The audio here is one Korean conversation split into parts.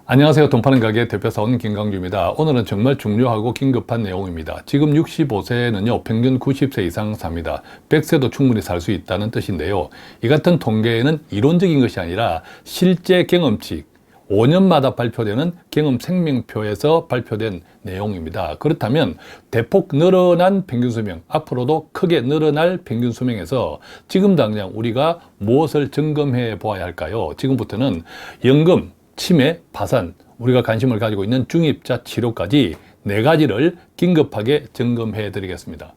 안녕하세요. 돈 파는 가게 대표사원 김강주입니다. 오늘은 정말 중요하고 긴급한 내용입니다. 지금 65세는요, 평균 90세 이상 삽니다. 100세도 충분히 살 수 있다는 뜻인데요. 이 같은 통계는 이론적인 것이 아니라 실제 경험치, 5년마다 발표되는 경험 생명표에서 발표된 내용입니다. 그렇다면 대폭 늘어난 평균 수명, 앞으로도 크게 늘어날 평균 수명에서 지금 당장 우리가 무엇을 점검해 보아야 할까요? 지금부터는 연금, 치매, 파산, 우리가 관심을 가지고 있는 중입자 치료까지 4가지를 긴급하게 점검해 드리겠습니다.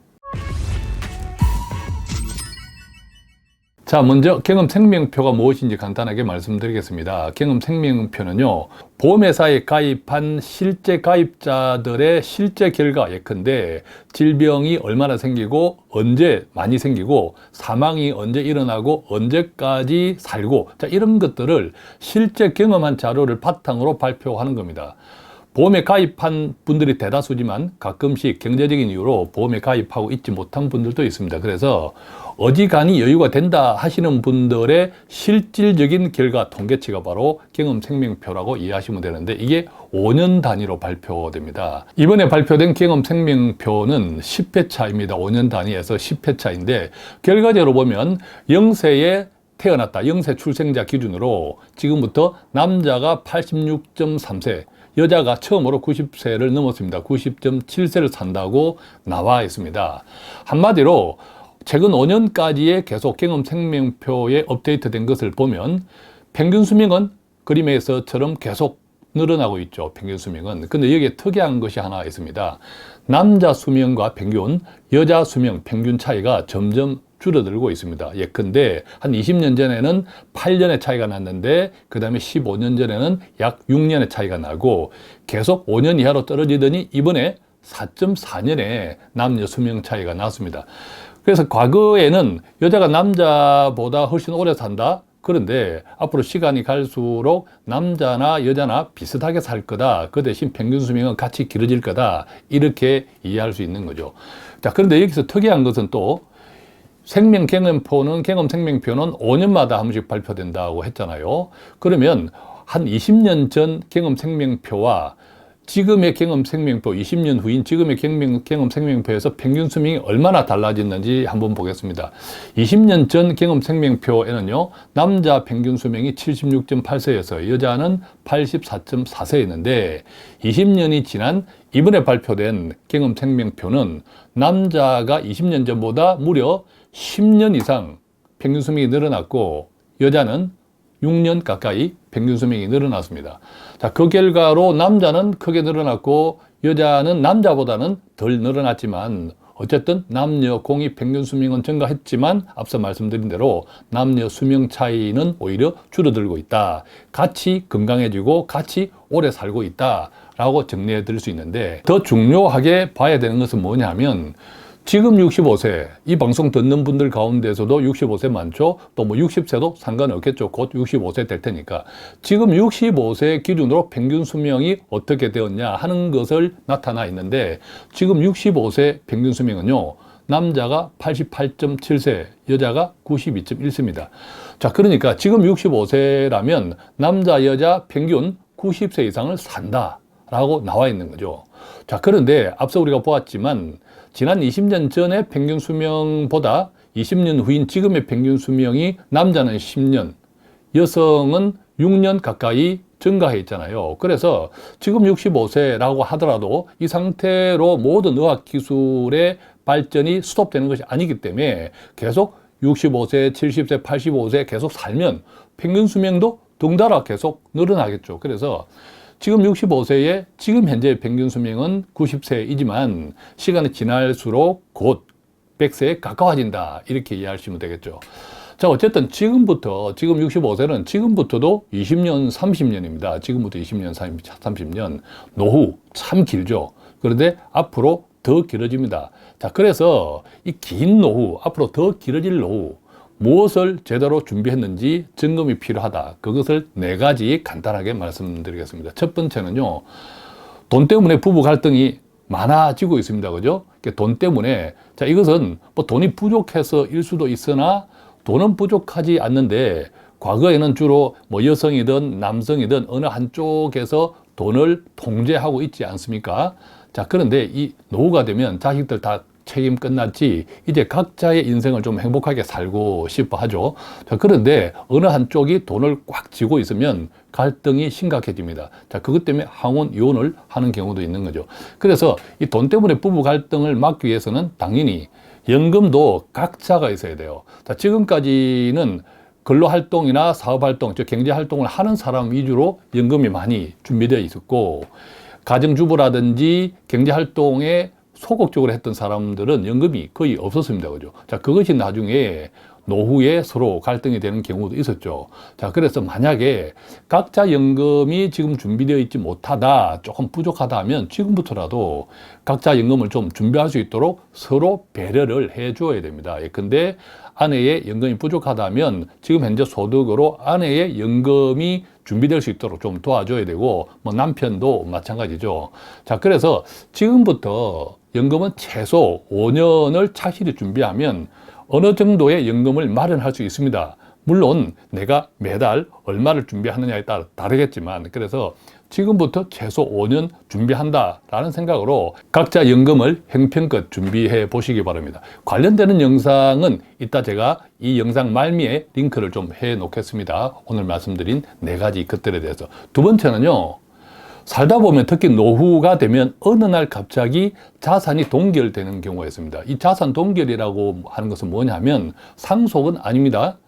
자, 먼저 경험 생명표가 무엇인지 간단하게 말씀드리겠습니다. 경험 생명표는요, 보험회사에 가입한 실제 가입자들의 실제 결과, 예컨대 질병이 얼마나 생기고 언제 많이 생기고 사망이 언제 일어나고 언제까지 살고, 자, 이런 것들을 실제 경험한 자료를 바탕으로 발표하는 겁니다. 보험에 가입한 분들이 대다수지만 가끔씩 경제적인 이유로 보험에 가입하고 있지 못한 분들도 있습니다. 그래서 어지간히 여유가 된다 하시는 분들의 실질적인 결과 통계치가 바로 경험 생명표라고 이해하시면 되는데, 이게 5년 단위로 발표됩니다. 이번에 발표된 경험 생명표는 10회차입니다. 5년 단위에서 10회차인데 결과적으로 보면 0세에 태어났다, 0세 출생자 기준으로 지금부터 남자가 86.3세, 여자가 처음으로 90세를 넘었습니다. 90.7세를 산다고 나와 있습니다. 한마디로 최근 5년까지의 계속 경험 생명표에 업데이트된 것을 보면 평균 수명은 그림에서처럼 계속 늘어나고 있죠. 평균 수명은. 근데 여기에 특이한 것이 하나 있습니다. 남자 수명과 평균, 여자 수명 평균 차이가 점점 줄어들고 있습니다. 예컨대 한 20년 전에는 8년의 차이가 났는데 그 다음에 15년 전에는 약 6년의 차이가 나고 계속 5년 이하로 떨어지더니 이번에 4.4년의 남녀 수명 차이가 났습니다. 그래서 과거에는 여자가 남자보다 훨씬 오래 산다. 그런데 앞으로 시간이 갈수록 남자나 여자나 비슷하게 살 거다. 그 대신 평균 수명은 같이 길어질 거다. 이렇게 이해할 수 있는 거죠. 자, 그런데 여기서 특이한 것은 또 생명 경험표는, 경험 생명표는 5년마다 한 번씩 발표된다고 했잖아요. 그러면 한 20년 전 경험 생명표와 지금의 경험 생명표, 20년 후인 지금의 경험 생명표에서 평균 수명이 얼마나 달라졌는지 한번 보겠습니다. 20년 전 경험 생명표에는요, 남자 평균 수명이 76.8세여서 여자는 84.4세였는데 20년이 지난 이번에 발표된 경험 생명표는 남자가 20년 전보다 무려 10년 이상 평균 수명이 늘어났고 여자는 6년 가까이 평균 수명이 늘어났습니다. 자, 그 결과로 남자는 크게 늘어났고 여자는 남자보다는 덜 늘어났지만 어쨌든 남녀 공이 평균 수명은 증가했지만 앞서 말씀드린 대로 남녀 수명 차이는 오히려 줄어들고 있다. 같이 건강해지고 같이 오래 살고 있다라고 정리해 드릴 수 있는데, 더 중요하게 봐야 되는 것은 뭐냐면 지금 65세, 이 방송 듣는 분들 가운데서도 65세 많죠? 또 뭐 60세도 상관없겠죠. 곧 65세 될 테니까. 지금 65세 기준으로 평균 수명이 어떻게 되었냐 하는 것을 나타나 있는데, 지금 65세 평균 수명은요, 남자가 88.7세, 여자가 92.1세입니다. 자, 그러니까 지금 65세라면 남자, 여자 평균 90세 이상을 산다라고 나와 있는 거죠. 자, 그런데 앞서 우리가 보았지만 지난 20년 전의 평균 수명보다 20년 후인 지금의 평균 수명이 남자는 10년, 여성은 6년 가까이 증가해 있잖아요. 그래서 지금 65세라고 하더라도 이 상태로 모든 의학기술의 발전이 스톱되는 것이 아니기 때문에 계속 65세, 70세, 85세 계속 살면 평균 수명도 덩달아 계속 늘어나겠죠. 그래서 지금 65세의 지금 현재 평균 수명은 90세이지만 시간이 지날수록 곧 100세에 가까워진다. 이렇게 이해하시면 되겠죠. 자, 어쨌든 지금부터, 지금 65세는 지금부터도 20년, 30년입니다. 지금부터 20년, 30년. 노후 참 길죠. 그런데 앞으로 더 길어집니다. 자, 그래서 이 긴 노후, 앞으로 더 길어질 노후, 무엇을 제대로 준비했는지 점검이 필요하다. 그것을 4가지 간단하게 말씀드리겠습니다. 첫 번째는요, 돈 때문에 부부 갈등이 많아지고 있습니다. 그죠? 돈 때문에, 자, 이것은 뭐 돈이 부족해서일 수도 있으나 돈은 부족하지 않는데 과거에는 주로 뭐 여성이든 남성이든 어느 한쪽에서 돈을 통제하고 있지 않습니까? 자, 그런데 이 노후가 되면 자식들 다 책임 끝났지, 이제 각자의 인생을 좀 행복하게 살고 싶어 하죠. 자, 그런데 어느 한쪽이 돈을 꽉 쥐고 있으면 갈등이 심각해집니다. 자, 그것 때문에 항원 이혼을 하는 경우도 있는 거죠. 그래서 이 돈 때문에 부부 갈등을 막기 위해서는 당연히 연금도 각자가 있어야 돼요. 자, 지금까지는 근로활동이나 사업활동, 즉 경제활동을 하는 사람 위주로 연금이 많이 준비되어 있었고, 가정주부라든지 경제활동에 소극적으로 했던 사람들은 연금이 거의 없었습니다. 그죠? 자, 그것이 나중에 노후에 서로 갈등이 되는 경우도 있었죠. 자, 그래서 만약에 각자 연금이 지금 준비되어 있지 못하다, 조금 부족하다 하면 지금부터라도 각자 연금을 좀 준비할 수 있도록 서로 배려를 해줘야 됩니다. 예컨대 아내의 연금이 부족하다면 지금 현재 소득으로 아내의 연금이 준비될 수 있도록 좀 도와줘야 되고, 뭐 남편도 마찬가지죠. 자, 그래서 지금부터 연금은 최소 5년을 착실히 준비하면 어느 정도의 연금을 마련할 수 있습니다. 물론 내가 매달 얼마를 준비하느냐에 따라 다르겠지만, 그래서 지금부터 최소 5년 준비한다라는 생각으로 각자 연금을 형편껏 준비해 보시기 바랍니다. 관련되는 영상은 이따 제가 이 영상 말미에 링크를 좀 해 놓겠습니다. 오늘 말씀드린 4가지 것들에 대해서. 두 번째는요, 살다 보면 특히 노후가 되면 어느 날 갑자기 자산이 동결되는 경우가 있습니다. 이 자산 동결이라고 하는 것은 뭐냐면 상속은 아닙니다.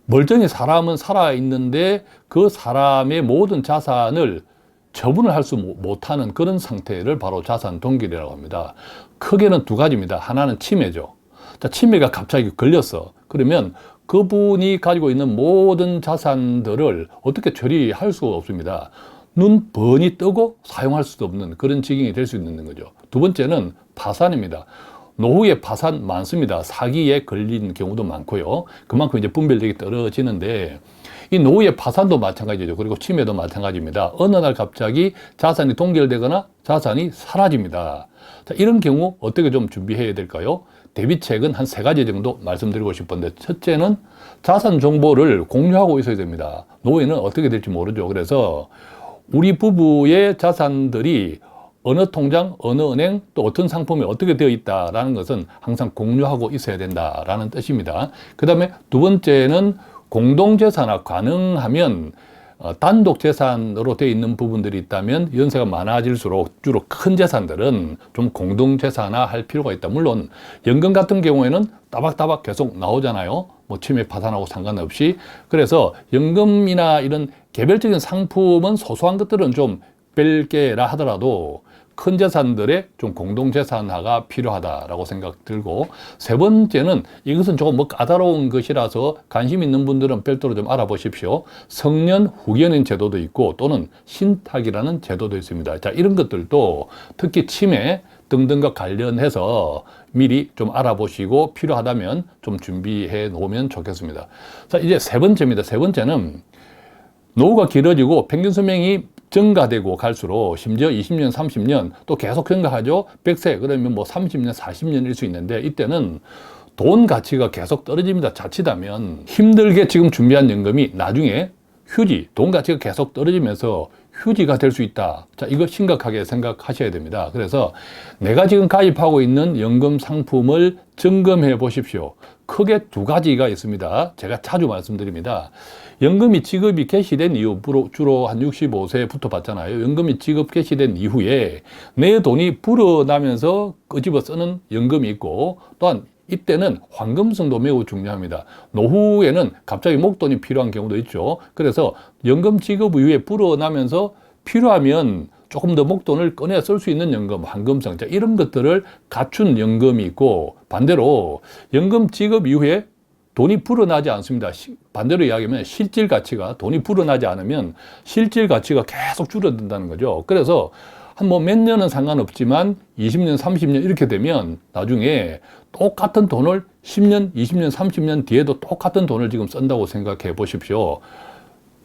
멀쩡히 사람은 살아있는데 그 사람의 모든 자산을 처분을 할 수 못하는 그런 상태를 바로 자산 동결이라고 합니다. 크게는 2가지입니다. 하나는 치매죠. 자, 치매가 갑자기 걸렸어. 그러면 그분이 가지고 있는 모든 자산들을 어떻게 처리할 수가 없습니다. 눈 번이 뜨고 사용할 수도 없는 그런 지경이 될 수 있는 거죠. 두 번째는 파산입니다. 노후에 파산 많습니다. 사기에 걸린 경우도 많고요. 그만큼 이제 분별력이 떨어지는데, 이 노후의 파산도 마찬가지죠. 그리고 치매도 마찬가지입니다. 어느 날 갑자기 자산이 동결되거나 자산이 사라집니다. 자, 이런 경우 어떻게 좀 준비해야 될까요? 대비책은 한 3가지 정도 말씀드리고 싶은데, 첫째는 자산 정보를 공유하고 있어야 됩니다. 노후에는 어떻게 될지 모르죠. 그래서 우리 부부의 자산들이 어느 통장, 어느 은행, 또 어떤 상품이 어떻게 되어 있다라는 것은 항상 공유하고 있어야 된다라는 뜻입니다. 그 다음에 2번째는 공동재산화, 가능하면 단독 재산으로 되어 있는 부분들이 있다면 연세가 많아질수록 주로 큰 재산들은 좀 공동재산화 할 필요가 있다. 물론 연금 같은 경우에는 따박따박 계속 나오잖아요. 뭐 치매 파산하고 상관없이. 그래서 연금이나 이런 개별적인 상품은 소소한 것들은 좀 뺄게라 하더라도 큰 재산들의 좀 공동재산화가 필요하다라고 생각 들고, 3번째는 이것은 조금 뭐 까다로운 것이라서 관심 있는 분들은 별도로 좀 알아보십시오. 성년 후견인 제도도 있고 또는 신탁이라는 제도도 있습니다. 자, 이런 것들도 특히 치매 등등과 관련해서 미리 좀 알아보시고 필요하다면 좀 준비해 놓으면 좋겠습니다. 자, 이제 3번째입니다. 3번째는 노후가 길어지고 평균 수명이 증가되고 갈수록 심지어 20년, 30년 또 계속 증가하죠. 100세 그러면 뭐 30년, 40년일 수 있는데 이때는 돈 가치가 계속 떨어집니다. 자칫하면 힘들게 지금 준비한 연금이 나중에 휴지, 돈 가치가 계속 떨어지면서 휴지가 될 수 있다. 자, 이거 심각하게 생각하셔야 됩니다. 그래서 내가 지금 가입하고 있는 연금 상품을 점검해 보십시오. 크게 2가지가 있습니다. 제가 자주 말씀드립니다. 연금이 지급이 개시된 이후, 주로 한 65세부터 받잖아요. 연금이 지급 개시된 이후에 내 돈이 불어나면서 끄집어 쓰는 연금이 있고, 또한 이때는 환금성도 매우 중요합니다. 노후에는 갑자기 목돈이 필요한 경우도 있죠. 그래서 연금 지급 이후에 불어나면서 필요하면 조금 더 목돈을 꺼내 쓸 수 있는 연금, 환금성, 자, 이런 것들을 갖춘 연금이 있고, 반대로 연금 지급 이후에 돈이 불어나지 않습니다. 반대로 이야기하면 실질 가치가, 돈이 불어나지 않으면 실질 가치가 계속 줄어든다는 거죠. 그래서 한 뭐 몇 년은 상관없지만 20년, 30년 이렇게 되면 나중에 똑같은 돈을 10년, 20년, 30년 뒤에도 똑같은 돈을 지금 쓴다고 생각해 보십시오.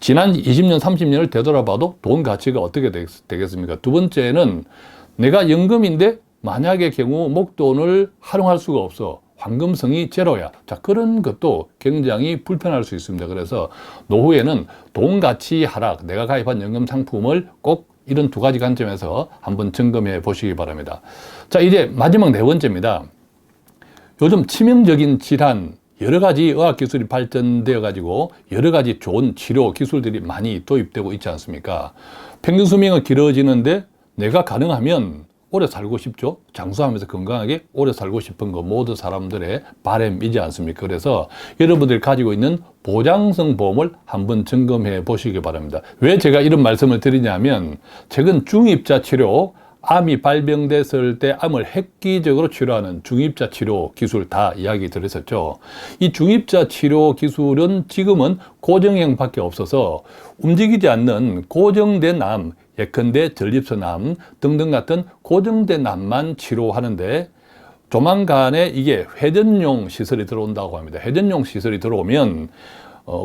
지난 20년, 30년을 되돌아봐도 돈 가치가 어떻게 되겠습니까? 2번째는 내가 연금인데 만약의 경우 목돈을 활용할 수가 없어. 황금성이 제로야. 자, 그런 것도 굉장히 불편할 수 있습니다. 그래서 노후에는 돈 가치 하락, 내가 가입한 연금 상품을 꼭 이런 두 가지 관점에서 한번 점검해 보시기 바랍니다. 자, 이제 마지막 네 번째입니다. 요즘 치명적인 질환, 여러 가지 의학기술이 발전되어 가지고 여러 가지 좋은 치료 기술들이 많이 도입되고 있지 않습니까? 평균 수명은 길어지는데 내가 가능하면 오래 살고 싶죠? 장수하면서 건강하게 오래 살고 싶은 거 모든 사람들의 바람이지 않습니까? 그래서 여러분들이 가지고 있는 보장성 보험을 한번 점검해 보시기 바랍니다. 왜 제가 이런 말씀을 드리냐면 최근 중입자 치료, 암이 발병됐을 때 암을 획기적으로 치료하는 중입자 치료 기술 다 이야기 들으셨죠? 이 중입자 치료 기술은 지금은 고정형밖에 없어서 움직이지 않는 고정된 암, 예컨대 전립선 암 등등 같은 고정된 암만 치료하는데 조만간에 이게 회전용 시설이 들어온다고 합니다. 회전용 시설이 들어오면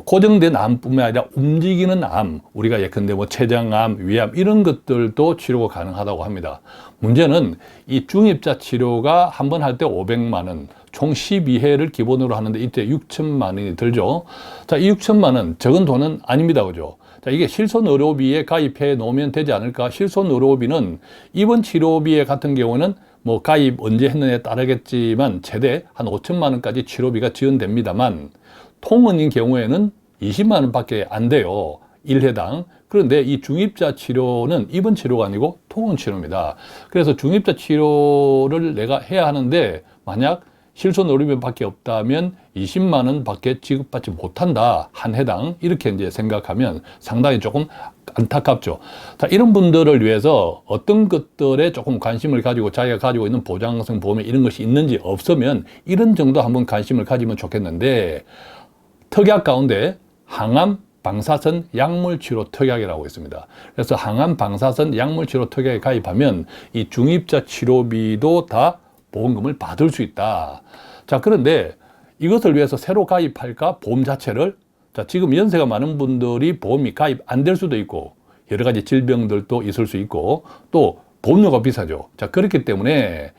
고정된 암뿐만 아니라 움직이는 암, 우리가 예컨대 뭐 췌장암, 위암 이런 것들도 치료가 가능하다고 합니다. 문제는 이 중입자 치료가 한 번 할 때 500만 원, 총 12회를 기본으로 하는데 이때 6천만 원이 들죠. 자, 이 6천만 원 적은 돈은 아닙니다. 그죠? 자, 이게 실손의료비에 가입해 놓으면 되지 않을까? 실손의료비는 입원 치료비 같은 경우는 뭐 가입 언제 했느냐에 따르겠지만 최대 한 5천만 원까지 치료비가 지원됩니다만 통원인 경우에는 20만 원밖에 안 돼요. 1회당. 그런데 이 중입자 치료는 입원 치료가 아니고 통원 치료입니다. 그래서 중입자 치료를 내가 해야 하는데 만약 실손의료비밖에 없다면 20만 원밖에 지급받지 못한다. 한 해당. 이렇게 이제 생각하면 상당히 조금 안타깝죠. 자, 이런 분들을 위해서 어떤 것들에 조금 관심을 가지고 자기가 가지고 있는 보장성 보험에 이런 것이 있는지 없으면 이런 정도 한번 관심을 가지면 좋겠는데 특약 가운데 항암 방사선 약물치료 특약이라고 있습니다. 그래서 항암 방사선 약물치료 특약에 가입하면 이 중입자 치료비도 다 보험금을 받을 수 있다. 자, 그런데 이것을 위해서 새로 가입할까? 보험 자체를? 자, 지금 연세가 많은 분들이 보험이 가입 안 될 수도 있고 여러 가지 질병들도 있을 수 있고 또 보험료가 비싸죠. 자, 그렇기 때문에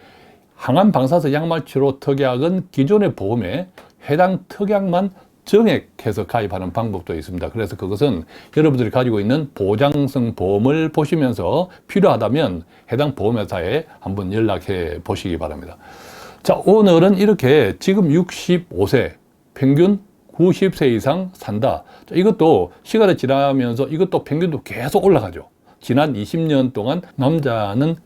항암 방사선 약물치료 특약은 기존의 보험에 해당 특약만 정액해서 가입하는 방법도 있습니다. 그래서 그것은 여러분들이 가지고 있는 보장성 보험을 보시면서 필요하다면 해당 보험회사에 한번 연락해 보시기 바랍니다. 자, 오늘은 이렇게 지금 65세, 평균 90세 이상 산다. 자, 이것도 시간이 지나면서 이것도 평균도 계속 올라가죠. 지난 20년 동안 남자는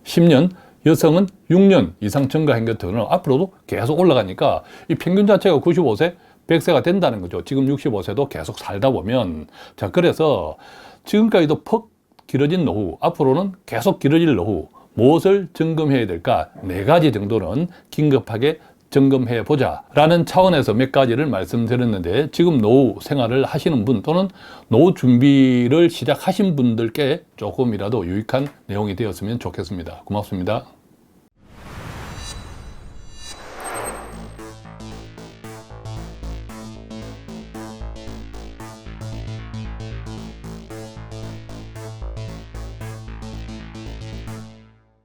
10년, 여성은 6년 이상 증가한 것들은 앞으로도 계속 올라가니까 이 평균 자체가 95세, 100세가 된다는 거죠. 지금 65세도 계속 살다 보면. 자, 그래서 지금까지도 퍽 길어진 노후, 앞으로는 계속 길어질 노후, 무엇을 점검해야 될까? 4가지 정도는 긴급하게 점검해 보자 라는 차원에서 몇 가지를 말씀드렸는데 지금 노후 생활을 하시는 분 또는 노후 준비를 시작하신 분들께 조금이라도 유익한 내용이 되었으면 좋겠습니다. 고맙습니다.